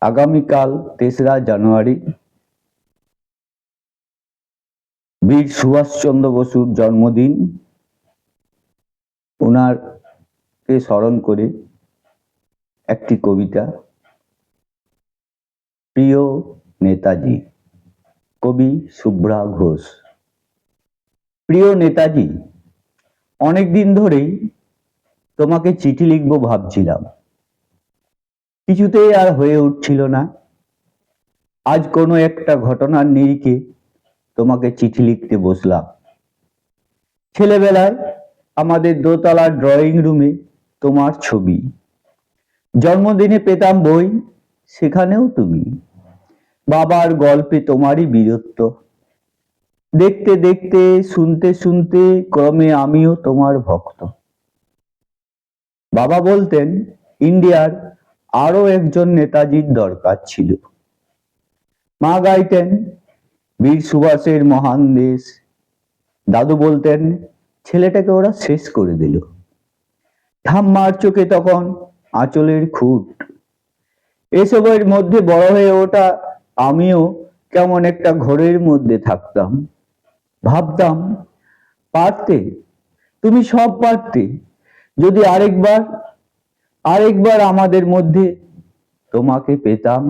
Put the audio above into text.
আগামীকাল ৩রা জানুয়ারি বীর সুভাষচন্দ্র বসুর জন্মদিন। ওনারকে স্মরণ করে একটি কবিতা। প্রিয় নেতাজি, কবি শুভ্রা ঘোষ। প্রিয় নেতাজি, অনেকদিন ধরেই তোমাকে চিঠি লিখবো ভাবছিলাম, কিছুতেই আর হয়ে উঠছিল না। আজ কোনো একটা ঘটনার নিরিখে তোমাকে চিঠি লিখতে বসলাম। ছেলেবেলায় আমাদের দোতলার ড্রয়িং রুমে তোমার ছবি, জন্মদিনে পেতাম বই, সেখানেও তুমি। বাবার গল্পে তোমারই বীরত্ব, দেখতে দেখতে শুনতে শুনতে ক্রমে আমিও তোমার ভক্ত। বাবা বলতেন ইন্ডিয়ার আরো একজন নেতাজির দরকার ছিল। মা গাইতেন বীর সুভাষের মহান দেশ। দাদু বলতেন ছেলেটাকে ওরা শেষ করে দিল। ঠাম্মার চোখে তখন আঁচলের খুঁট। এসবের মধ্যে বড় হয়ে ওঠা আমিও কেমন একটা ঘোরের মধ্যে থাকতাম। ভাবতাম পারতে, তুমি সব পারতে, যদি আরেকবার আমাদের মধ্যে তোমাকে পেতাম।